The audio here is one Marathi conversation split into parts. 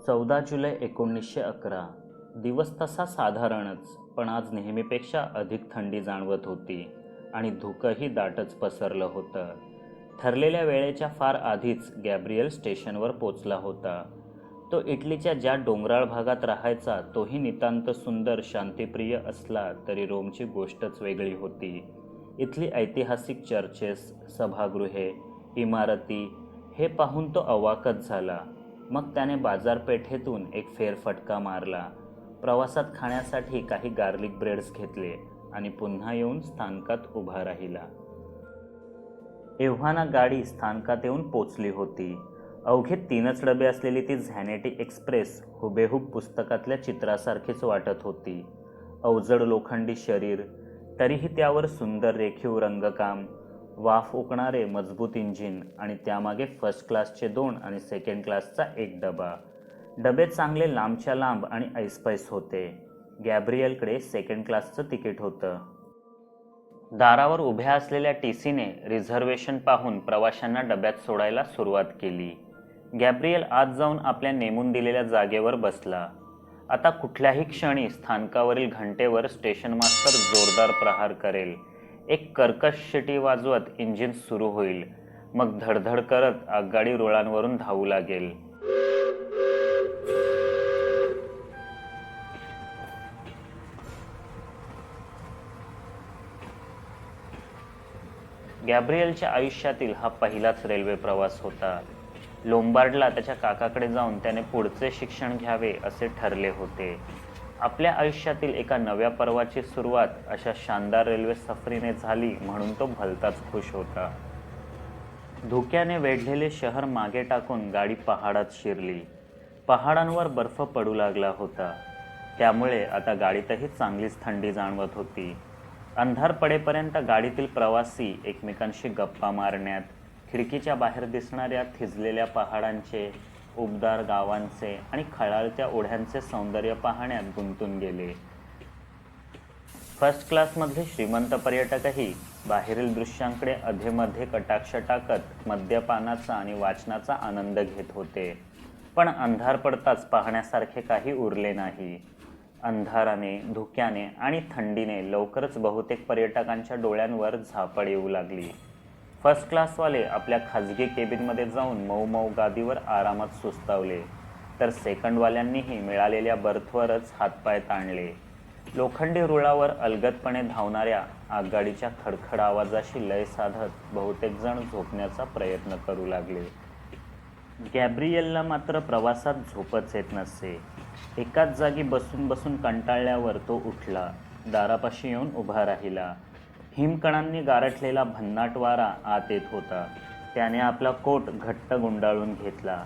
14 जुलै 1911. दिवस तसा साधारणच, पण आज नेहमीपेक्षा अधिक थंडी जाणवत होती आणि धुकंही दाटच पसरलं होतं. ठरलेल्या वेळेच्या फार आधीच गॅब्रियल स्टेशनवर पोचला होता. तो इटलीच्या ज्या डोंगराळ भागात राहायचा तोही नितांत सुंदर शांतिप्रिय असला तरी रोमची गोष्टच वेगळी होती. इथली ऐतिहासिक चर्चेस, सभागृहे, इमारती हे पाहून तो अवाकच झाला. मग त्याने बाजारपेठेतून एक फेरफटका मारला. प्रवासात खाण्यासाठी काही गार्लिक ब्रेड्स घेतले आणि पुन्हा येऊन स्थानकात उभा राहिला. एव्हाना गाडी स्थानकात येऊन पोचली होती. अवघे 3च डबे असलेली ती झॅनेटी एक्सप्रेस हुबेहूब पुस्तकातल्या चित्रासारखीच वाटत होती. अवजड लोखंडी शरीर, तरीही त्यावर सुंदर रेखीव रंगकाम, वाफ ओकणारे मजबूत इंजिन आणि त्यामागे फर्स्ट क्लासचे 2 आणि सेकंड क्लासचा 1 डबा. डबे चांगले लांबच्या लांब आणि ऐसपैस होते. गॅब्रियलकडे सेकंड क्लासचं तिकीट होतं. दारावर उभ्या असलेल्या टीसीने रिझर्वेशन पाहून प्रवाशांना डब्यात सोडायला सुरुवात केली. गॅब्रियल आत जाऊन आपल्या नेमून दिलेल्या जागेवर बसला. आता कुठल्याही क्षणी स्थानकावरील घंटेवर स्टेशन मास्तर जोरदार प्रहार करेल. एक कर्कश शिटी वाजवत इंजिन सुरू होईल. मग धडधड करत आगगाडी रुळांवरून धावू लागेल. गॅब्रियलच्या आयुष्यातील हा पहिलाच रेल्वे प्रवास होता. लोंबार्डला त्याच्या काकाकडे जाऊन त्याने पुढचे शिक्षण घ्यावे असे ठरले होते. आपल्या आयुष्यातील एका नव्या पर्वाची सुरुवात अशा शानदार रेल्वे सफरीने झाली म्हणून तो भलताच खुश होता. धुक्याने वेढलेले शहर मागे टाकून गाडी पहाडात शिरली. पहाडांवर बर्फ पडू लागला होता. त्यामुळे आता गाडीतही चांगलीच थंडी जाणवत होती. अंधार पडेपर्यंत गाडीतील प्रवासी एकमेकांशी गप्पा मारण्यात, खिडकीच्या बाहेर दिसणाऱ्या थिजलेल्या पहाडांचे, उबदार गावांचे आणि खळाळत्या ओढ्यांचे सौंदर्य पाहण्यात गुंतून गेले. फर्स्ट क्लासमधले श्रीमंत पर्यटकही बाहेरील दृश्यांकडे अधेमध्ये कटाक्ष टाकत मद्यपानाचा आणि वाचनाचा आनंद घेत होते. पण अंधार पडताच पाहण्यासारखे काही उरले नाही. अंधाराने, धुक्याने आणि थंडीने लवकरच बहुतेक पर्यटकांच्या डोळ्यांवर झापड येऊ लागली. फर्स्ट क्लासवाले आपल्या खाजगी केबिनमध्ये जाऊन मऊ मऊ गादीवर आरामात सुस्तावले, तर सेकंडवाल्यांनीही मिळालेल्या बर्थवरच हातपाय ताणले. लोखंडी रुळावर अलगदपणे धावणाऱ्या आगगाडीच्या खडखड आवाजाशी लय साधत बहुतेक जण झोपण्याचा प्रयत्न करू लागले. गॅब्रियलला मात्र प्रवासात झोपच येत नसे. एकाच जागी बसून बसून कंटाळल्यावर तो उठला. दारापाशी येऊन उभा राहिला. हिमकणांनी गारठलेला भन्नाट वारा आत येत होता. त्याने आपला कोट घट्ट गुंडाळून घेतला.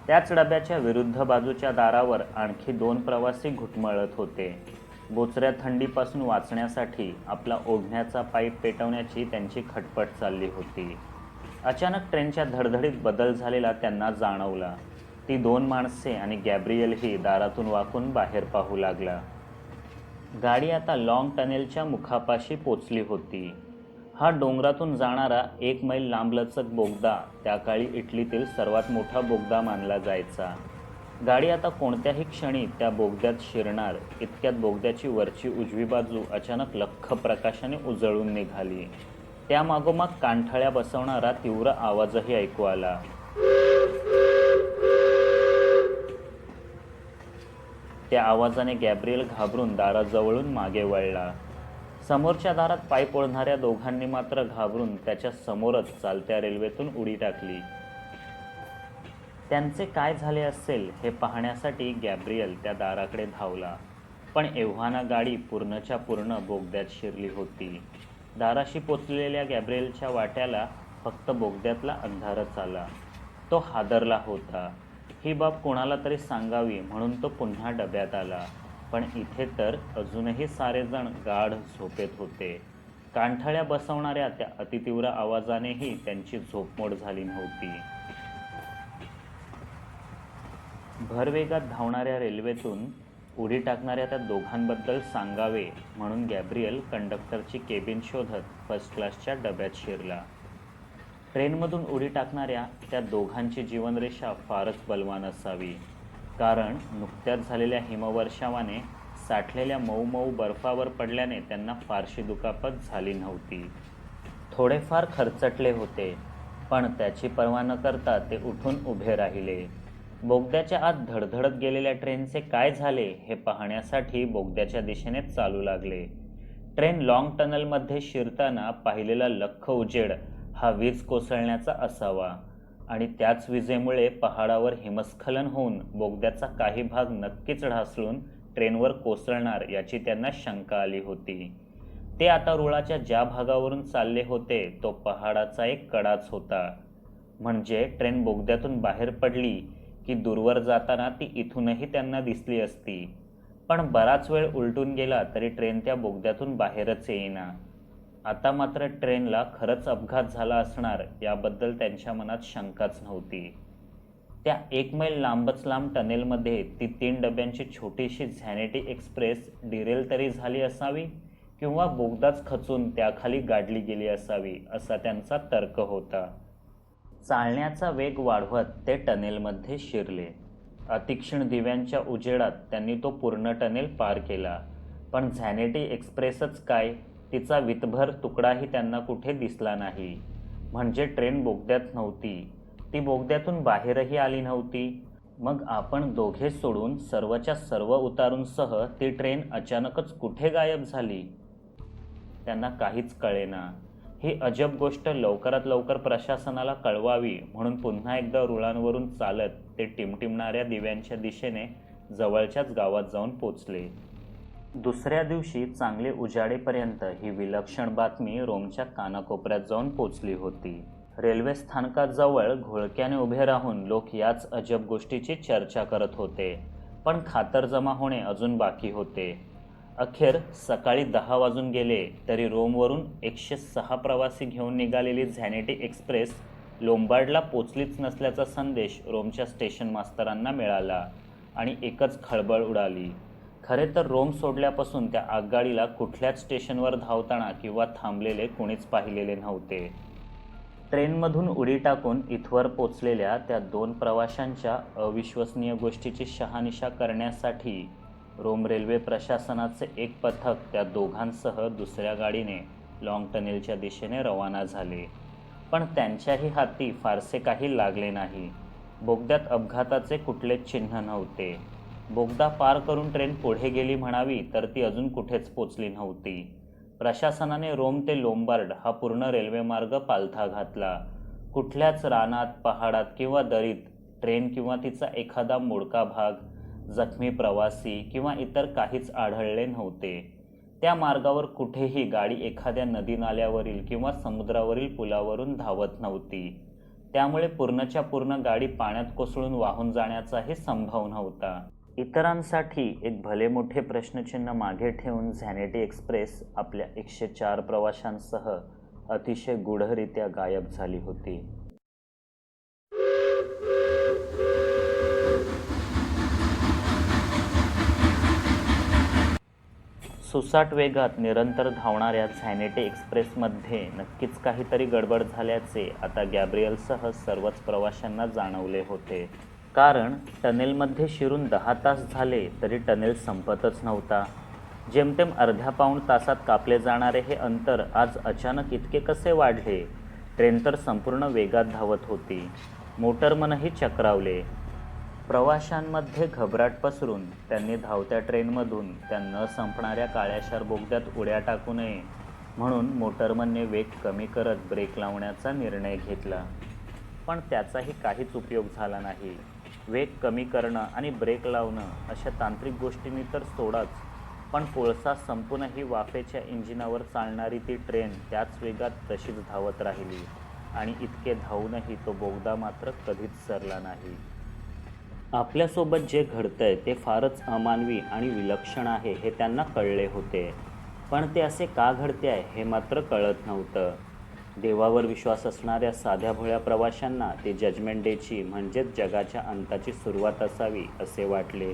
त्याच डब्याच्या विरुद्ध बाजूच्या दारावर आणखी 2 प्रवासी घुटमळत होते. बोचऱ्या थंडीपासून वाचण्यासाठी आपला ओढण्याचा पाईप पेटवण्याची त्यांची खटपट चालली होती. अचानक ट्रेनच्या धडधडीत बदल झालेला त्यांना जाणवला. ती 2 माणसे आणि गॅब्रियलही दारातून वाकून बाहेर पाहू लागला. गाडी आता लाँग टनेलच्या मुखापाशी पोचली होती. हा डोंगरातून जाणारा 1 मैल लांबलचक बोगदा त्या काळी इटलीतील सर्वात मोठा बोगदा मानला जायचा. गाडी आता कोणत्याही क्षणी त्या बोगद्यात शिरणार इतक्यात बोगद्याची वरची उजवी बाजू अचानक लख्ख प्रकाशाने उजळून निघाली. त्यामागोमाग कानठळ्या बसवणारा तीव्र आवाजही ऐकू आला. त्या आवाजाने गॅब्रियल घाबरून दाराजवळून मागे वळला. समोरच्या दारात पाईप ओढणाऱ्या दोघांनी मात्र घाबरून त्याच्या समोरच चालत्या रेल्वेतून उडी टाकली. त्यांचे काय झाले असेल हे पाहण्यासाठी गॅब्रियल त्या दाराकडे धावला. पण एव्हाना गाडी पूर्णच्या पूर्ण बोगद्यात शिरली होती. दाराशी पोचलेल्या गॅब्रियलच्या वाट्याला फक्त बोगद्यातला अंधारच आला. तो हादरला होता. ही बाब कोणाला तरी सांगावी म्हणून तो पुन्हा डब्यात आला. पण इथे तर अजूनही सारेजण गाढ झोपेत होते. कानठळ्या बसवणाऱ्या त्या अतितीव्र आवाजानेही त्यांची झोपमोड झाली नव्हती. भरवेगात धावणाऱ्या रेल्वेतून उडी टाकणाऱ्या त्या दोघांबद्दल सांगावे म्हणून गॅब्रियल कंडक्टरची केबिन शोधत फर्स्ट क्लासच्या डब्यात शिरला. ट्रेनमधून उडी टाकणाऱ्या त्या दोघांची जीवनरेषा फारच बलवान असावी. कारण नुकत्याच झालेल्या हिमवर्षावाने साठलेल्या मऊ मऊ बर्फावर पडल्याने त्यांना फारशी दुखापत झाली नव्हती. थोडेफार खरचटले होते, पण त्याची पर्वा न करता ते उठून उभे राहिले. बोगद्याच्या आत धडधडत गेलेल्या ट्रेनचे काय झाले हे पाहण्यासाठी बोगद्याच्या दिशेने चालू लागले. ट्रेन लाँग टनलमध्ये शिरताना पाहिलेला लख्ख उजेड हा वीज कोसळण्याचा असावा आणि त्याच विजेमुळे पहाडावर हिमस्खलन होऊन बोगद्याचा काही भाग नक्कीच ढासळून ट्रेनवर कोसळणार याची त्यांना शंका आली होती. ते आता रुळाच्या ज्या भागावरून चालले होते तो पहाडाचा एक कडाच होता. म्हणजे ट्रेन बोगद्यातून बाहेर पडली की दूरवर जाताना ती इथूनही त्यांना दिसली असती. पण बराच वेळ उलटून गेला तरी ट्रेन त्या बोगद्यातून बाहेरच येईना. आता मात्र ट्रेनला खरंच अपघात झाला असणार याबद्दल त्यांच्या मनात शंकाच नव्हती. त्या 1 मैल लांबच लांब टनेलमध्ये ती 3 डब्यांची छोटीशी झॅनिटी एक्सप्रेस डिरेल तरी झाली असावी किंवा बोगदाच खचून त्याखाली गाडली गेली असावी असा त्यांचा तर्क होता. चालण्याचा वेग वाढवत ते टनेलमध्ये शिरले. अतीक्ष्ण दिव्यांच्या उजेडात त्यांनी तो पूर्ण टनेल पार केला. पण झॅनिटी एक्सप्रेसच काय, तिचा वितभर तुकडाही त्यांना कुठे दिसला नाही. म्हणजे ट्रेन बोगद्यात नव्हती, ती बोगद्यातून बाहेरही आली नव्हती. मग आपण दोघे सोडून सर्वच्या सर्व उतारूंसह ती ट्रेन अचानकच कुठे गायब झाली? त्यांना काहीच कळेना. ही अजब गोष्ट लवकरात लवकर प्रशासनाला कळवावी म्हणून पुन्हा एकदा रुळांवरून चालत ते टिमटिमणाऱ्या दिव्यांच्या दिशेने जवळच्याच गावात जाऊन पोचले. दुसऱ्या दिवशी चांगले उजाडेपर्यंत ही विलक्षण बातमी रोमच्या कानाकोपऱ्यात जाऊन पोचली होती. रेल्वे स्थानकाजवळ घोळक्याने उभे राहून लोक याच अजब गोष्टीची चर्चा करत होते. पण खातरजमा होणे अजून बाकी होते. अखेर सकाळी 10 वाजून गेले तरी रोमवरून 106 प्रवासी घेऊन निघालेली झॅनिटी एक्सप्रेस लोंबार्डला पोचलीच नसल्याचा संदेश रोमच्या स्टेशन मास्तरांना मिळाला आणि एकच खळबळ उडाली. खरे तर रोम सोडल्यापासून त्या आगगाडीला कुठल्याच स्टेशनवर धावताना किंवा थांबलेले कुणीच पाहिलेले नव्हते. ट्रेनमधून उडी टाकून इथवर पोचलेल्या त्या 2 प्रवाशांच्या अविश्वसनीय गोष्टीची शहानिशा करण्यासाठी रोम रेल्वे प्रशासनाचे एक पथक त्या दोघांसह दुसऱ्या गाडीने लाँग टनेलच्या दिशेने रवाना झाले. पण त्यांच्याही हाती फारसे काही लागले नाही. बोगद्यात अपघाताचे कुठलेच चिन्ह नव्हते. बोगदा पार करून ट्रेन पुढे गेली म्हणावी तर ती अजून कुठेच पोचली नव्हती. प्रशासनाने रोम ते लोंबार्ड हा पूर्ण रेल्वेमार्ग पालथा घातला. कुठल्याच रानात, पहाडात किंवा दरीत ट्रेन किंवा तिचा एखादा मोडका भाग, जखमी प्रवासी किंवा इतर काहीच आढळले नव्हते. त्या मार्गावर कुठेही गाडी एखाद्या नदी नाल्यावरील किंवा समुद्रावरील पुलावरून धावत नव्हती. त्यामुळे पूर्णच्या पूर्ण गाडी पाण्यात कोसळून वाहून जाण्याचाही संभव नव्हता. इतरांसाठी एक भले मोठे प्रश्नचिन्ह मागे ठेवून झॅनिटी एक्सप्रेस आपल्या 104 प्रवाशांसह अतिशय गूढरित्या गायब झाली होती. सुसाट वेगात निरंतर धावणाऱ्या झॅनिटी एक्सप्रेसमध्ये नक्कीच काहीतरी गडबड झाल्याचे आता गॅब्रिएलसह सर्वच प्रवाशांना जाणवले होते. कारण टनेलमध्ये शिरून 10 तास झाले तरी टनेल संपतच नव्हता. जेमतेम अर्ध्या पाऊण तासात कापले जाणारे हे अंतर आज अचानक इतके कसे वाढले? ट्रेन तर संपूर्ण वेगात धावत होती. मोटरमनही चक्रावले. प्रवाशांमध्ये घबराट पसरून त्यांनी धावत्या ट्रेनमधून त्या न संपणाऱ्या काळ्याशार बोगद्यात उड्या टाकू नये म्हणून मोटरमनने वेग कमी करत ब्रेक लावण्याचा निर्णय घेतला. पण त्याचाही काहीच उपयोग झाला नाही. वेग कमी करणं आणि ब्रेक लावणं अशा तांत्रिक गोष्टींनी तर सोडाच, पण कोळसा संपूनही वाफेच्या इंजिनावर चालणारी ती ट्रेन त्याच वेगात तशीच धावत राहिली आणि इतके धावूनही तो बोगदा मात्र कधीच सरला नाही. आपल्यासोबत जे घडतंय ते फारच अमानवी आणि विलक्षण आहे हे त्यांना कळले होते. पण ते असे का घडते आहे हे मात्र कळत नव्हतं. देवावर विश्वास असणाऱ्या साध्या भोळ्या प्रवाशांना ती जजमेंट डेची म्हणजेच जगाच्या अंताची सुरुवात असावी असे वाटले.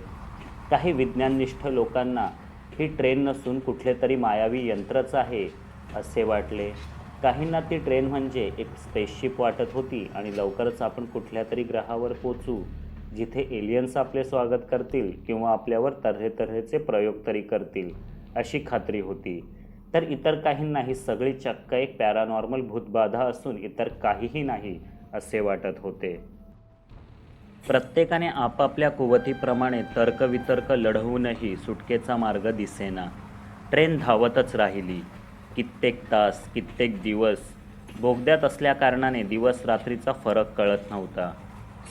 काही विज्ञाननिष्ठ लोकांना ही ट्रेन नसून कुठले तरी मायावी यंत्रच आहे असे वाटले. काहींना ती ट्रेन म्हणजे एक स्पेसशिप वाटत होती आणि लवकरच आपण कुठल्या तरी ग्रहावर पोचू जिथे एलियन्स आपले स्वागत करतील किंवा आपल्यावर तऱ्हेतऱ्हेचे प्रयोग तरी करतील अशी खात्री होती. तर इतर काहींनाही सगळी चक्क एक पॅरानॉर्मल भूतबाधा असून इतर काहीही नाही असे वाटत होते. प्रत्येकाने आपापल्या कुवतीप्रमाणे तर्कवितर्क लढवूनही सुटकेचा मार्ग दिसेना. ट्रेन धावतच राहिली. कित्येक तास, कित्येक दिवस. बोगद्यात असल्याकारणाने दिवस रात्रीचा फरक कळत नव्हता.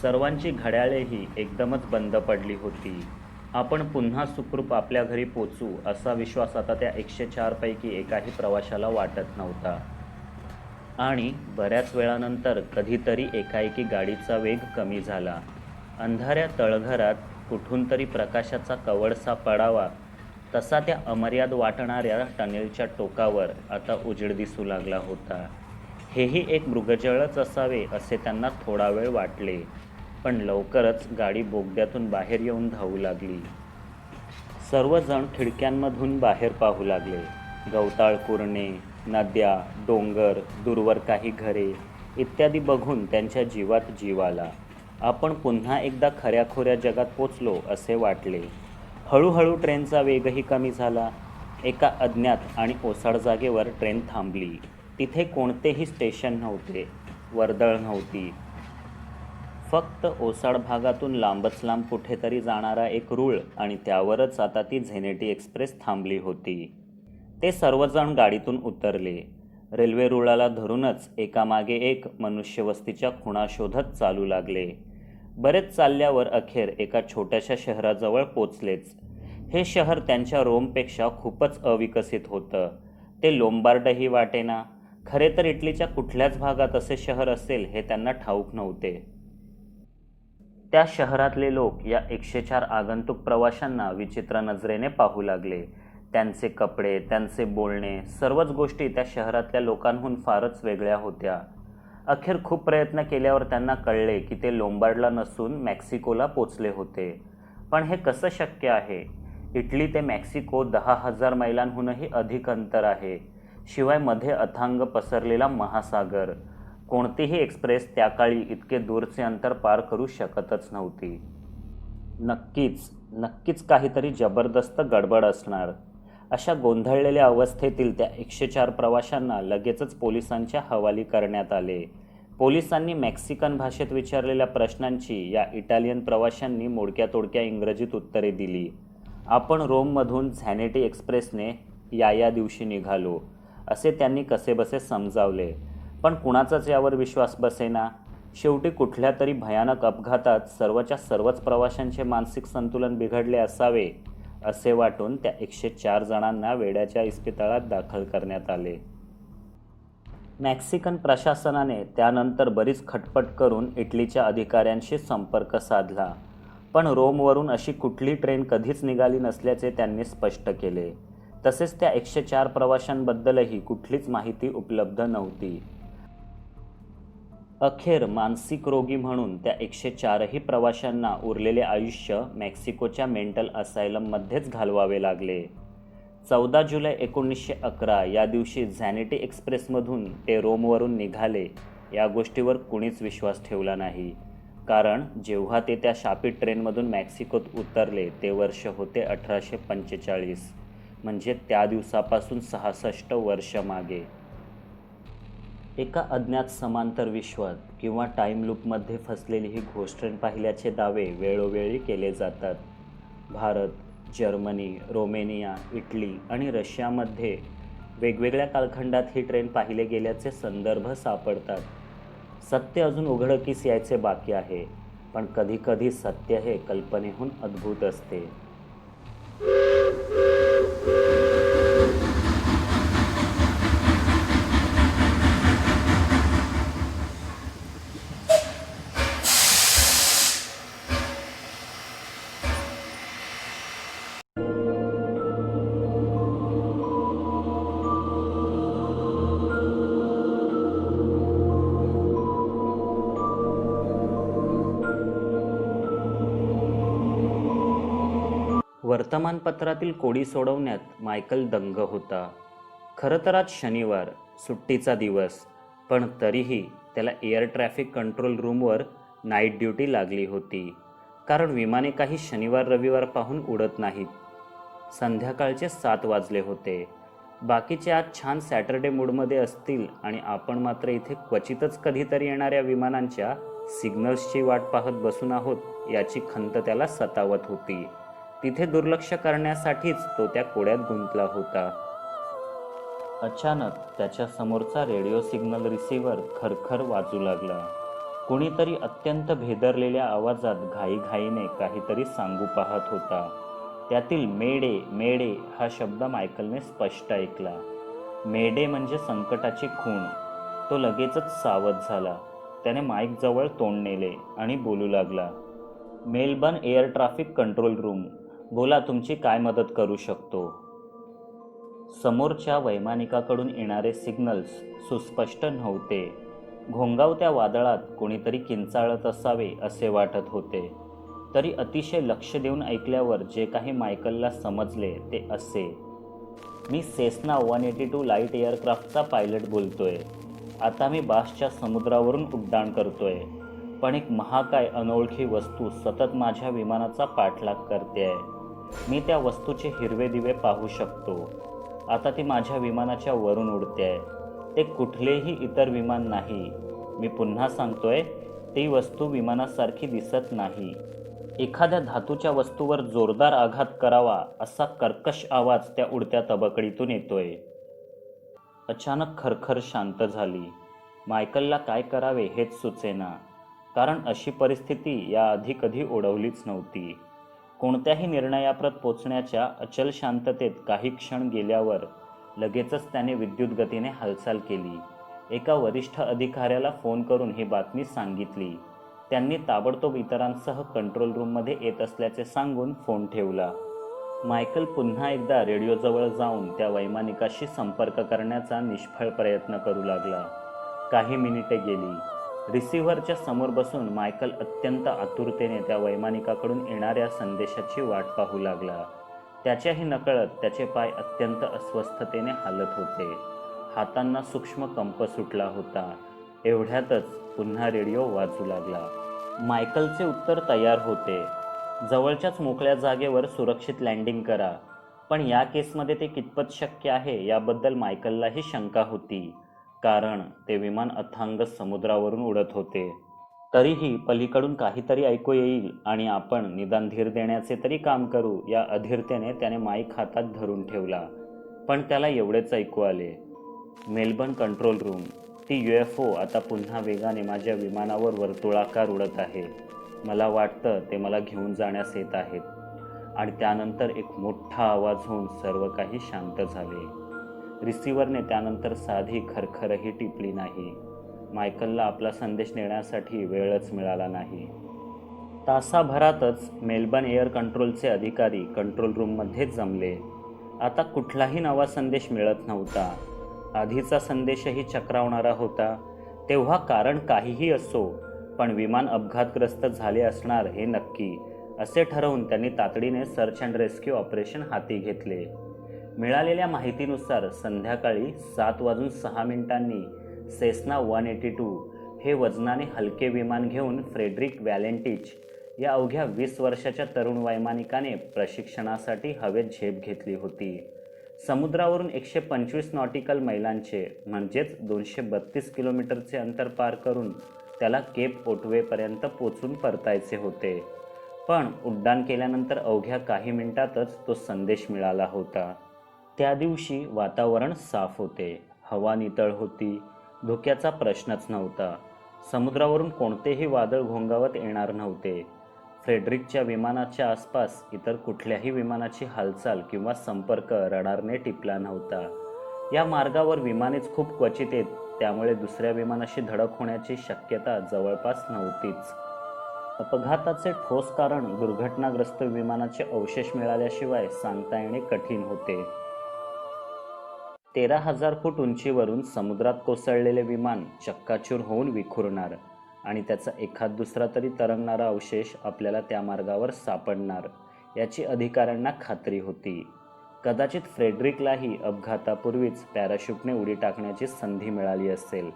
सर्वांची घड्याळेही एकदमच बंद पडली होती. आपण पुन्हा सुखरूप आपल्या घरी पोचू असा विश्वास आता त्या 104 पैकी एकाही प्रवाशाला वाटत नव्हता. आणि बऱ्याच वेळानंतर कधीतरी एकाएकी गाडीचा वेग कमी झाला. अंधाऱ्या तळघरात कुठून तरी प्रकाशाचा कवडसा पडावा तसा त्या अमर्याद वाटणाऱ्या टनेलच्या टोकावर आता उजेड दिसू लागला होता. हेही एक मृगजळच असावे असे त्यांना थोडा वेळ वाटले, पण लवकरच गाडी बोगद्यातून बाहेर येऊन धावू लागली. सर्वजण खिडक्यांमधून बाहेर पाहू लागले. गवताळ कुरणे, नद्या, डोंगर, दूरवर काही घरे इत्यादी बघून त्यांच्या जीवात जीव आला. आपण पुन्हा एकदा खऱ्याखुऱ्या जगात पोचलो असे वाटले. हळूहळू ट्रेनचा वेगही कमी झाला. एका अज्ञात आणि ओसाड जागेवर ट्रेन थांबली. तिथे कोणतेही स्टेशन नव्हते, वर्दळ नव्हती. फक्त ओसाड भागातून लांबच लांब कुठेतरी जाणारा एक रूळ आणि त्यावरच आता ती झेनेटी एक्सप्रेस थांबली होती. ते सर्वजण गाडीतून उतरले. रेल्वे रुळाला धरूनच एकामागे एक मनुष्यवस्तीच्या खुणा शोधत चालू लागले. बरेच चालल्यावर अखेर एका छोट्याशा शहराजवळ पोचलेच. हे शहर त्यांच्या रोमपेक्षा खूपच अविकसित होतं. ते लोंबार्डही वाटेना. खरे तर इटलीच्या कुठल्याच भागात असे शहर असेल हे त्यांना ठाऊक नव्हते. त्या शहरातले लोक या 104 आगंतुक प्रवाशांना विचित्र नजरेने पाहू लागले. त्यांचे कपडे, त्यांचे बोलणे, सर्वच गोष्टी त्या शहरातल्या लोकांहून फारच वेगळ्या होत्या. अखेर खूप प्रयत्न केल्यावर त्यांना कळले की ते लोंबार्डला नसून मेक्सिकोला पोचले होते. पण हे कसं शक्य आहे? इटली ते मेक्सिको 10,000 मैलांहूनही अधिक अंतर आहे. शिवाय मध्ये अथांग पसरलेला महासागर. कोणतीही एक्सप्रेस त्या काळी इतके दूरचे अंतर पार करू शकतच नव्हती. नक्कीच काहीतरी जबरदस्त गडबड असणार. अशा गोंधळलेल्या अवस्थेतील त्या 104 प्रवाशांना लगेचच पोलिसांच्या हवाली करण्यात आले. पोलिसांनी मेक्सिकन भाषेत विचारलेल्या प्रश्नांची या इटालियन प्रवाशांनी मोडक्या तोडक्या इंग्रजीत उत्तरे दिली. आपण रोममधून झॅनेटी एक्सप्रेसने या दिवशी निघालो असे त्यांनी कसेबसे समजावले. पण कुणाचाच यावर विश्वास बसेना. शेवटी कुठल्या तरी भयानक अपघातात सर्वच्या सर्वच प्रवाशांचे मानसिक संतुलन बिघडले असावे असे वाटून त्या 104 जणांना वेड्याच्या इस्पितळात दाखल करण्यात आले. मेक्सिकन प्रशासनाने त्यानंतर बरीच खटपट करून इटलीच्या अधिकाऱ्यांशी संपर्क साधला. पण रोमवरून अशी कुठली ट्रेन कधीच निघाली नसल्याचे त्यांनी स्पष्ट केले. तसेच त्या 104 प्रवाशांबद्दलही कुठलीच माहिती उपलब्ध नव्हती. अखेर मानसिक रोगी म्हणून त्या 104ही प्रवाशांना उरलेले आयुष्य मेक्सिकोच्या मेंटल असायलममध्येच घालवावे लागले. 14 जुलै 1911 या दिवशी झॅनेटी एक्सप्रेसमधून ते रोमवरून निघाले या गोष्टीवर कुणीच विश्वास ठेवला नाही. कारण जेव्हा ते त्या शापित ट्रेनमधून मेक्सिकोत उतरले ते वर्ष होते 1845, म्हणजे त्या दिवसापासून 66 वर्ष मागे. एका अज्ञात समांतर विश्वात किंवा टाईम लूपमध्ये फसलेली ही घोस्ट ट्रेन पाहिल्याचे दावे वेळोवेळी केले जातात. भारत, जर्मनी, रोमेनिया, इटली आणि रशियामध्ये वेगवेगळ्या कालखंडात ही ट्रेन पाहिले गेल्याचे संदर्भ सापडतात. सत्य अजून उघडकीस यायचे बाकी आहे, पण कधीकधी सत्य हे कल्पनेहून अद्भुत असते. वर्तमानपत्रातील कोडी सोडवण्यात मायकल दंग होता. खरं तर आज शनिवार, सुट्टीचा दिवस, पण तरीही त्याला एअर ट्रॅफिक कंट्रोल रूमवर नाईट ड्युटी लागली होती. कारण विमाने काही शनिवार रविवार पाहून उडत नाहीत. संध्याकाळचे 7 वाजले होते. बाकीचे आज छान सॅटरडे मूडमध्ये असतील आणि आपण मात्र इथे क्वचितच कधीतरी येणाऱ्या विमानांच्या सिग्नल्सची वाट पाहत बसून आहोत याची खंत त्याला सतावत होती. तिथे दुर्लक्ष करण्यासाठीच तो त्या कोड्यात गुंतला होता. अचानक त्याच्या समोरचा रेडिओ सिग्नल रिसीव्हर खरखर वाजू लागला. कुणीतरी अत्यंत भेदरलेल्या आवाजात घाईघाईने काहीतरी सांगू पाहत होता. त्यातील मेडे मेडे हा शब्द मायकलने स्पष्ट ऐकला. मेडे म्हणजे संकटाची खूण. तो लगेचच सावध झाला. त्याने माईक जवळ तोंड नेले आणि बोलू लागला. Melbourne air traffic control room, बोला, तुमची काय मदत करू शकतो? समोरच्या वैमानिकाकडून येणारे सिग्नल्स सुस्पष्ट नव्हते. घोंगावत्या वादळात कोणीतरी किंचाळत असावे असे वाटत होते. तरी अतिशय लक्ष देऊन ऐकल्यावर जे काही मायकलला समजले ते असे. मी सेस्ना 182 लाईट एअरक्राफ्टचा पायलट बोलतोय. आता मी बासच्या समुद्रावरून उड्डाण करतोय. पण एक महाकाय अनोळखी वस्तू सतत माझ्या विमानाचा पाठलाग करते आहे. मी त्या वस्तूचे हिरवे दिवे पाहू शकतो. आता ती माझ्या विमानाच्या वरून उडते आहे. ते कुठलेही इतर विमान नाही. मी पुन्हा सांगतोय, ती वस्तू विमानासारखी दिसत नाही. एखाद्या धातूच्या वस्तूवर जोरदार आघात करावा असा कर्कश आवाज त्या उडत्या तबकडीतून येतोय. अचानक खरखर शांत झाली. मायकलला काय करावे हेच सुचेना. कारण अशी परिस्थिती याआधी कधी ओढवलीच नव्हती. कोणत्याही निर्णयाप्रत पोचण्याच्या अचल शांततेत काही क्षण गेल्यावर लगेचच त्याने विद्युत गतीने हालचाल केली. एका वरिष्ठ अधिकाऱ्याला फोन करून ही बातमी सांगितली. त्यांनी ताबडतोब इतरांसह कंट्रोल रूममध्ये येत असल्याचे सांगून फोन ठेवला. मायकल पुन्हा एकदा रेडिओजवळ जाऊन त्या वैमानिकाशी संपर्क करण्याचा निष्फळ प्रयत्न करू लागला. काही मिनिटे गेली. रिसिव्हरच्या समोर बसून मायकल अत्यंत आतुरतेने त्या वैमानिकाकडून येणाऱ्या संदेशाची वाट पाहू लागला. त्याच्याही नकळत त्याचे पाय अत्यंत अस्वस्थतेने हालत होते. हातांना सूक्ष्म कंप सुटला होता. एवढ्यातच पुन्हा रेडिओ वाजू लागला. मायकलचे उत्तर तयार होते. जवळच्याच मोकळ्या जागेवर सुरक्षित लँडिंग करा. पण या केसमध्ये ते कितपत शक्य आहे याबद्दल मायकललाही शंका होती. कारण ते विमान अथांग समुद्रावरून उडत होते. तरीही पलीकडून काहीतरी ऐकू येईल आणि आपण निदान धीर देण्याचे तरी काम करू या अधीरतेने त्याने माईक हातात धरून ठेवला. पण त्याला एवढेच ऐकू आले. मेलबर्न कंट्रोल रूम, ती UFO आता पुन्हा वेगाने माझ्या विमानावर वर्तुळाकार उडत आहे. मला वाटतं ते मला घेऊन जाण्यास येत आहेत. आणि त्यानंतर एक मोठा आवाज होऊन सर्व काही शांत झाले. रिसिव्हरने त्यानंतर साधी खरखरही टिपली नाही. मायकलला आपला संदेश नेण्यासाठी वेळच मिळाला नाही. तासाभरातच मेलबर्न एअर कंट्रोलचे अधिकारी कंट्रोल रूममध्ये जमले. आता कुठलाही नवा संदेश मिळत नव्हता. आधीचा संदेशही चक्रावणारा होता. तेव्हा कारण काहीही असो, पण विमान अपघातग्रस्त झाले असणार हे नक्की, असे ठरवून त्यांनी तातडीने सर्च अँड रेस्क्यू ऑपरेशन हाती घेतले. मिळालेल्या माहितीनुसार संध्याकाळी 7:06 सेस्ना 182 हे वजनाने हलके विमान घेऊन फ्रेडरिक व्हॅलेंटिच या अवघ्या 20 वर्षाच्या तरुण वैमानिकाने प्रशिक्षणासाठी हवेत झेप घेतली होती. समुद्रावरून 125 नॉटिकल मैलांचे म्हणजेच 232 किलोमीटरचे अंतर पार करून त्याला केप ओटवेपर्यंत पोचून परतायचे होते. पण उड्डाण केल्यानंतर अवघ्या काही मिनिटातच तो संदेश मिळाला होता. त्या दिवशी वातावरण साफ होते. हवा नितळ होती. धोक्याचा प्रश्नच नव्हता. समुद्रावरून कोणतेही वादळ घोंगावत येणार नव्हते. फ्रेडरिकच्या विमानाच्या आसपास इतर कुठल्याही विमानाची हालचाल किंवा संपर्क रडारने टिपला नव्हता. या मार्गावर विमानेच खूप क्वचित येत, त्यामुळे दुसऱ्या विमानाशी धडक होण्याची शक्यता जवळपास नव्हतीच. अपघाताचे ठोस कारण दुर्घटनाग्रस्त विमानाचे अवशेष मिळाल्याशिवाय सांगता येणे कठीण होते. 13,000 फूट उंचीवरून समुद्रात कोसळलेले विमान चक्काचूर होऊन विखुरणार आणि त्याचा एखाद दुसरा तरी तरंगणारा अवशेष आपल्याला त्या मार्गावर सापडणार याची अधिकाऱ्यांना खात्री होती. कदाचित फ्रेडरिकलाही अपघातापूर्वीच पॅराशूटने उडी टाकण्याची संधी मिळाली असेल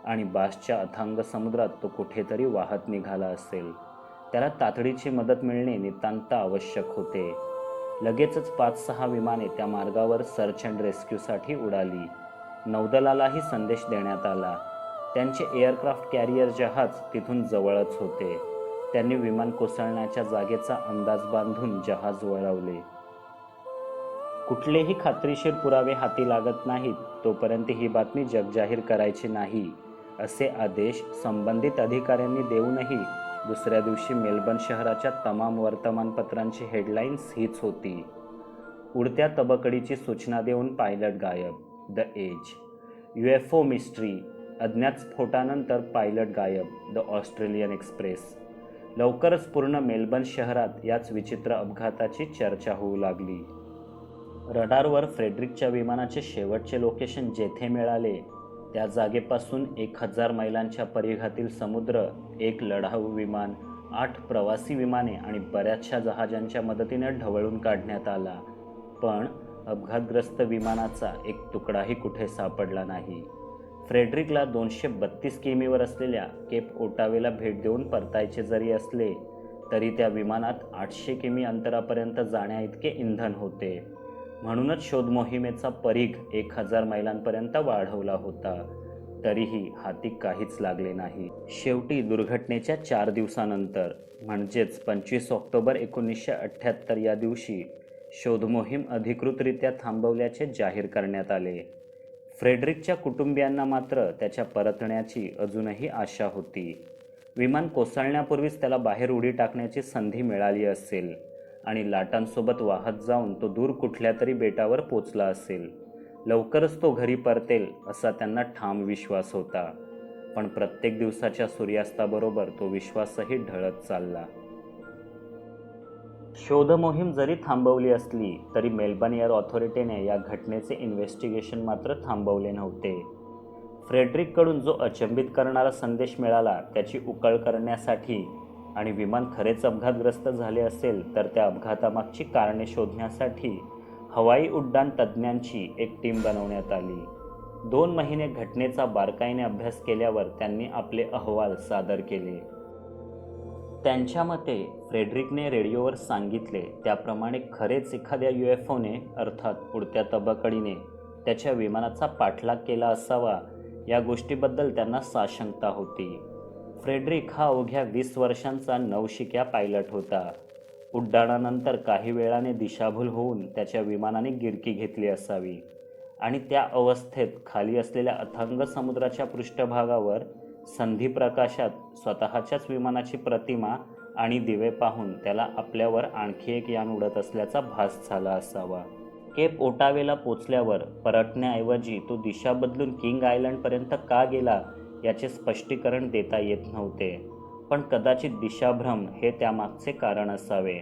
आणि बासच्या अथांग समुद्रात तो कुठेतरी वाहत निघाला असेल. त्याला तातडीची मदत मिळणे नितांत आवश्यक होते. लगेचच 5-6 विमाने त्या मार्गावर सर्च अँड रेस्क्यूसाठी उडाली. नौदलालाही संदेश देण्यात आला. त्यांचे एअरक्राफ्ट कॅरियर जहाज तिथून जवळच होते. त्यांनी विमान कोसळण्याच्या जागेचा अंदाज बांधून जहाज वळवले. कुठलेही खात्रीशीर पुरावे हाती लागत नाहीत तोपर्यंत ही बातमी जगजाहीर करायची नाही, असे आदेश संबंधित अधिकाऱ्यांनी देऊनही दुसऱ्या दिवशी मेलबर्न शहराच्या तमाम वर्तमानपत्रांची हेडलाईन्स हीच होती. उडत्या तबकडीची सूचना देऊन पायलट गायब. The Age. UFO mystery. अज्ञात स्फोटानंतर पायलट गायब. The Australian Express. लवकरच पूर्ण मेलबर्न शहरात याच विचित्र अपघाताची चर्चा होऊ लागली. रडारवर फ्रेडरिकच्या विमानाचे शेवटचे लोकेशन जेथे मिळाले त्या जागेपासून 1000 मैलांच्या परिघातील समुद्र, 1 लढाऊ विमान, 8 प्रवासी विमाने आणि बऱ्याचशा जहाजांच्या मदतीने ढवळून काढण्यात आला. पण अपघातग्रस्त विमानाचा एक तुकडाही कुठे सापडला नाही. फ्रेडरिकला 232 किमीवर असलेल्या केप ओटावेला भेट देऊन परतायचे जरी असले तरी त्या विमानात 800 किमी अंतरापर्यंत जाण्याइतके इंधन होते. म्हणूनच शोध मोहिमेचा परीघ 1000 मैलांपर्यंत वाढवला होता. तरीही हाती काहीच लागले नाही. शेवटी दुर्घटनेच्या 4 दिवसानंतर म्हणजेच 25 ऑक्टोबर 1978 या दिवशी शोधमोहीम अधिकृतरित्या थांबवल्याचे जाहीर करण्यात आले. फ्रेडरिकच्या कुटुंबियांना मात्र त्याच्या परतण्याची अजूनही आशा होती. विमान कोसळण्यापूर्वीच त्याला बाहेर उडी टाकण्याची संधी मिळाली असेल आणि लाटांसोबत वाहत जाऊन तो दूर कुठल्या तरी बेटावर पोचला असेल. लवकरच तो घरी परतेल असा त्यांना ठाम विश्वास होता. पण प्रत्येक दिवसाच्या सूर्यास्ताबरोबर तो विश्वासही ढळत चालला. शोधमोहीम जरी थांबवली असली तरी मेलबर्न एअर ऑथॉरिटीने या घटनेचे इन्व्हेस्टिगेशन मात्र थांबवले नव्हते. फ्रेडरिककडून जो अचंबित करणारा संदेश मिळाला त्याची उकळ करण्यासाठी आणि विमान खरेच अपघातग्रस्त झाले असेल तर त्या अपघातामागची कारणे शोधण्यासाठी हवाई उड्डाण तज्ज्ञांची एक टीम बनवण्यात आली. 2 महिने घटनेचा बारकाईने अभ्यास केल्यावर त्यांनी आपले अहवाल सादर केले. त्यांच्या मते फ्रेडरिकने रेडिओवर सांगितले त्याप्रमाणे खरेच एखाद्या UFOने अर्थात उडत्या तबकडीने त्याच्या विमानाचा पाठलाग केला असावा या गोष्टीबद्दल त्यांना साशंकता होती. फ्रेडरिक हा अवघ्या 20 वर्षांचा नवशिक्या पायलट होता. उड्डाणानंतर काही वेळाने दिशाभूल होऊन त्याच्या विमानाने गिरकी घेतली असावी आणि त्या अवस्थेत खाली असलेल्या अथांग समुद्राच्या पृष्ठभागावर संधी प्रकाशात स्वतःच्याच विमानाची प्रतिमा आणि दिवे पाहून त्याला आपल्यावर आणखी एक यान उडत असल्याचा भास झाला असावा. केप ओटावेला पोचल्यावर परतण्याऐवजी तो दिशा बदलून किंग आयलंडपर्यंत का गेला याचे स्पष्टीकरण देता येत नव्हते. पण कदाचित दिशाभ्रम हे त्यामागचे कारण असावे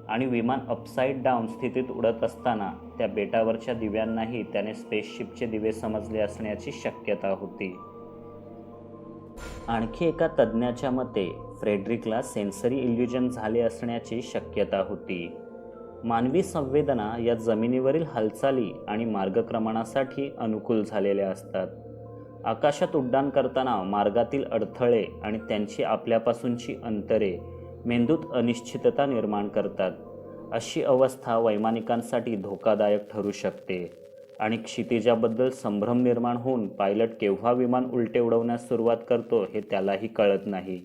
आणि विमान अपसाईड डाऊन स्थितीत उडत असताना त्या बेटावरच्या दिव्यांनाही त्याने स्पेसशिपचे दिवे समजले असण्याची शक्यता होती. आणखी एका तज्ज्ञाच्या मते फ्रेडरिकला सेन्सरी इल्युजन झाले असण्याची शक्यता होती. मानवी संवेदना या जमिनीवरील हालचाली आणि मार्गक्रमणासाठी अनुकूल झालेल्या असतात. आकाशात उड्डाण करताना मार्गातील अडथळे आणि त्यांची आपल्यापासूनची अंतरे मेंदूत अनिश्चितता निर्माण करतात. अशी अवस्था वैमानिकांसाठी धोकादायक ठरू शकते आणि क्षितिजाबद्दल संभ्रम निर्माण होऊन पायलट केव्हा विमान उलटे उडवण्यास सुरुवात करतो हे त्यालाही कळत नाही.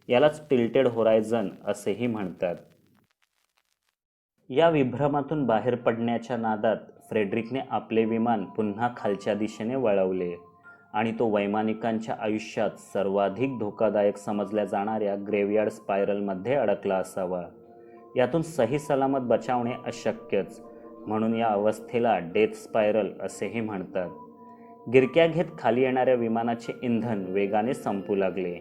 यालाच टिल्टेड होरायझन असेही म्हणतात. या विभ्रमातून बाहेर पडण्याच्या नादात फ्रेडरिकने आपले विमान पुन्हा खालच्या दिशेने वळवले आणि तो वैमानिकांच्या आयुष्यात सर्वाधिक धोकादायक समजल्या जाणाऱ्या ग्रेव्हयार्ड स्पायरलमध्ये अडकला असावा. यातून सही सलामत बचावणे अशक्यच, म्हणून या अवस्थेला डेथ स्पायरल असेही म्हणतात. गिरक्या घेत खाली येणाऱ्या विमानाचे इंधन वेगाने संपू लागले.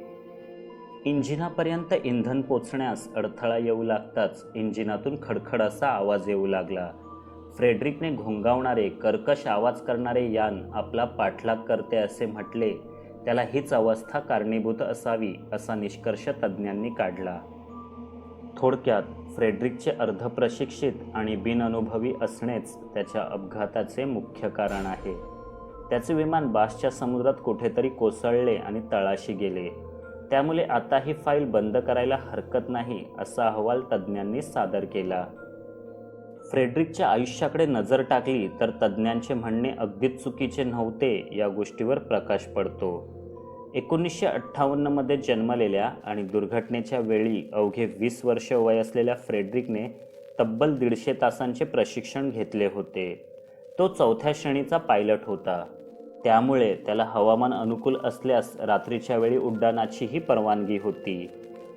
इंजिनापर्यंत इंधन पोचण्यास अडथळा येऊ लागताच इंजिनातून खडखड असा आवाज येऊ लागला. फ्रेडरिकने घोंगावणारे कर्कश आवाज करणारे यान आपला पाठलाग करते असे म्हटले त्याला हीच अवस्था कारणीभूत असावी असा निष्कर्ष तज्ज्ञांनी काढला. थोडक्यात फ्रेडरिकचे अर्धप्रशिक्षित आणि बिनअनुभवी असणेच त्याच्या अपघाताचे मुख्य कारण आहे. त्याचे विमान बासच्या समुद्रात कुठेतरी कोसळले आणि तळाशी गेले. त्यामुळे आता ही फाईल बंद करायला हरकत नाही असा अहवाल तज्ज्ञांनी सादर केला. फ्रेडरिकच्या आयुष्याकडे नजर टाकली तर तज्ज्ञांचे म्हणणे अगदीच चुकीचे नव्हते या गोष्टीवर प्रकाश पडतो. 1958 मध्ये जन्मलेल्या आणि दुर्घटनेच्या वेळी अवघे 20 वर्ष वय असलेल्या फ्रेडरिकने तब्बल 150 तासांचे प्रशिक्षण घेतले होते. तो 4थ्या श्रेणीचा पायलट होता. त्यामुळे त्याला हवामान अनुकूल असल्यास रात्रीच्या वेळी उड्डाणाचीही परवानगी होती.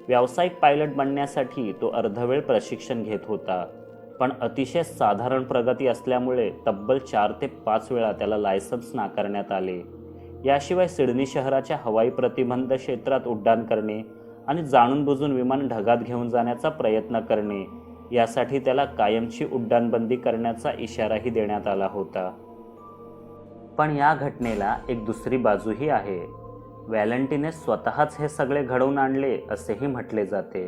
व्यावसायिक पायलट बनण्यासाठी तो अर्धवेळ प्रशिक्षण घेत होता, पण अतिशय साधारण प्रगती असल्यामुळे तब्बल 4 ते 5 वेळा त्याला लायसन्स नाकारण्यात आले. याशिवाय सिडनी शहराच्या हवाई प्रतिबंध क्षेत्रात उड्डाण करणे आणि जाणून बुजून विमान ढगात घेऊन जाण्याचा प्रयत्न करणे यासाठी त्याला कायमची उड्डाणबंदी करण्याचा इशाराही देण्यात आला होता. पण या घटनेला एक दुसरी बाजूही आहे. व्हॅलेंटिने स्वतःच हे सगळे घडवून आणले असेही म्हटले जाते.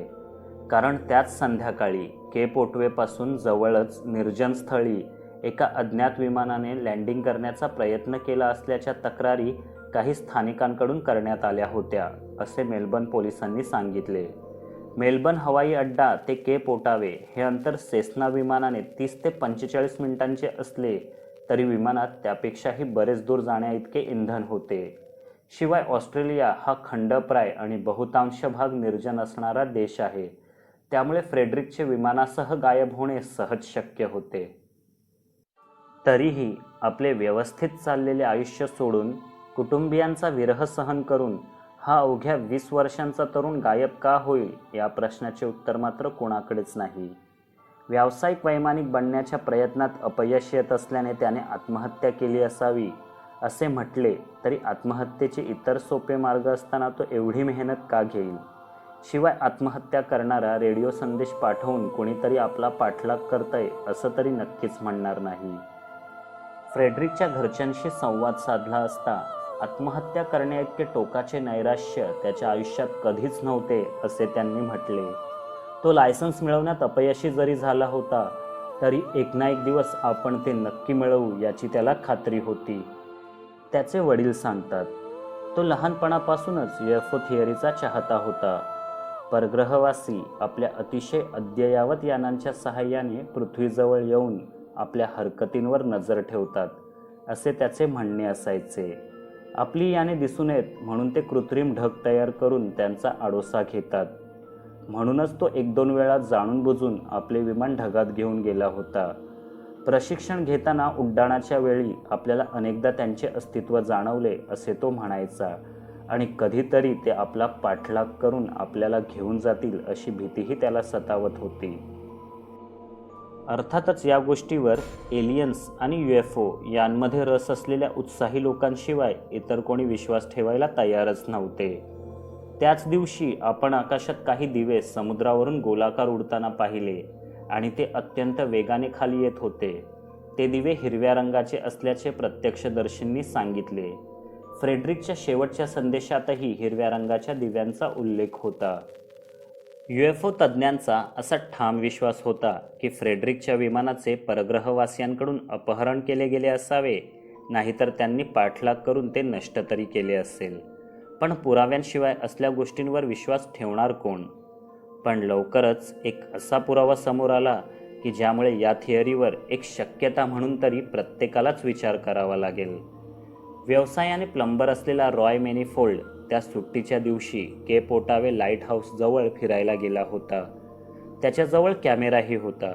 कारण त्याच संध्याकाळी केप ओटवेपासून जवळच निर्जन स्थळी एका अज्ञात विमानाने लँडिंग करण्याचा प्रयत्न केला असल्याच्या तक्रारी काही स्थानिकांकडून करण्यात आल्या होत्या, असे मेलबर्न पोलिसांनी सांगितले. मेलबर्न हवाई अड्डा ते केप ओटावे हे अंतर सेस्ना विमानाने 30 ते 45 मिनिटांचे असले तरी विमानात त्यापेक्षाही बरेच दूर जाण्याइतके इंधन होते. शिवाय ऑस्ट्रेलिया हा खंडप्राय आणि बहुतांश भाग निर्जन असणारा देश आहे. त्यामुळे फ्रेडरिकचे विमानासह गायब होणे सहज शक्य होते. तरीही आपले व्यवस्थित चाललेले आयुष्य सोडून कुटुंबियांचा विरह सहन करून हा अवघ्या 20 वर्षांचा तरुण गायब का होईल या प्रश्नाचे उत्तर मात्र कोणाकडेच नाही. व्यावसायिक वैमानिक बनण्याच्या प्रयत्नात अपयश येत असल्याने त्याने आत्महत्या केली असावी असे म्हटले तरी आत्महत्येचे इतर सोपे मार्ग असताना तो एवढी मेहनत का घेईल? शिवाय आत्महत्या करणारा रेडिओ संदेश पाठवून कोणीतरी आपला पाठलाग करतंय असं तरी नक्कीच म्हणणार नाही. फ्रेडरिकच्या घरच्यांशी संवाद साधला असता आत्महत्या करण्याइतके टोकाचे नैराश्य त्याच्या आयुष्यात कधीच नव्हते असे त्यांनी म्हटले. तो लायसन्स मिळवण्यात अपयशी जरी झाला होता तरी एक ना एक दिवस आपण ते नक्की मिळवू याची त्याला खात्री होती. त्याचे वडील सांगतात, तो लहानपणापासूनच UFO थिअरीचा चाहता होता. परग्रहवासी आपल्या अतिशय अद्ययावत यानांच्या सहाय्याने पृथ्वीजवळ येऊन आपल्या हरकतींवर नजर ठेवतात असे त्याचे म्हणणे असायचे. आपली याने दिसू नयेत म्हणून ते कृत्रिम ढग तयार करून त्यांचा आडोसा घेतात. म्हणूनच तो 1-2 वेळा जाणून बुजून आपले विमान ढगात घेऊन गेला होता. प्रशिक्षण घेताना उड्डाणाच्या वेळी आपल्याला अनेकदा त्यांचे अस्तित्व जाणवले असे तो म्हणायचा आणि कधीतरी ते आपला पाठलाग करून आपल्याला घेऊन जातील अशी भीतीही त्याला सतावत होती. अर्थातच या गोष्टीवर एलियन्स आणि UFO यांमध्ये रस असलेल्या उत्साही लोकांशिवाय इतर कोणी विश्वास ठेवायला तयारच नव्हते. त्याच दिवशी आपण आकाशात काही दिवे समुद्रावरून गोलाकार उडताना पाहिले आणि ते अत्यंत वेगाने खाली येत होते. ते दिवे हिरव्या रंगाचे असल्याचे प्रत्यक्षदर्शींनी सांगितले. फ्रेडरिकच्या शेवटच्या संदेशातही हिरव्या रंगाच्या दिव्यांचा उल्लेख होता. UFO तज्ज्ञांचा असा ठाम विश्वास होता की फ्रेडरिकच्या विमानाचे परग्रहवासियांकडून अपहरण केले गेले असावे, नाहीतर त्यांनी पाठलाग करून ते नष्ट तरी केले असेल. पण पुराव्यांशिवाय असल्या गोष्टींवर विश्वास ठेवणार कोण? पण लवकरच एक असा पुरावा समोर आला की ज्यामुळे या थिअरीवर एक शक्यता म्हणून तरी प्रत्येकालाच विचार करावा लागेल. व्यवसायाने प्लंबर असलेला रॉय मेनीफोल्ड त्या सुट्टीच्या दिवशी केप ओटावे लाईट हाऊस जवळ फिरायला गेला होता. त्याच्याजवळ कॅमेराही होता.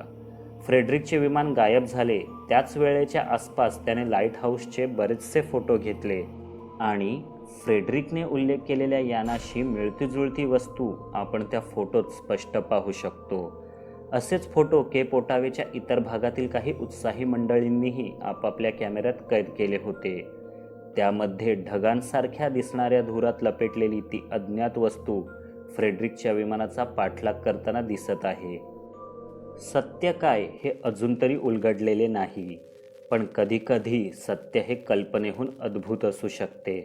फ्रेडरिकचे विमान गायब झाले त्याच वेळेच्या आसपास त्याने लाईट हाऊसचे बरेचसे फोटो घेतले आणि फ्रेडरिकने उल्लेख केलेल्या यानाशी मिळतीजुळती वस्तू आपण त्या फोटोत स्पष्ट पाहू शकतो. असेच फोटो केप ओटावेच्या इतर भागातील काही उत्साही मंडळींनीही आपापल्या कॅमेऱ्यात कैद केले होते. त्यामध्ये ढगांसारख्या दिसणाऱ्या धुरात लपेटलेली ती अज्ञात वस्तू फ्रेडरिकच्या विमानाचा पाठलाग करताना दिसत आहे. सत्य काय हे अजून तरी उलगडलेले नाही, पण कधीकधी सत्य हे कल्पनेहून अद्भुत असू शकते.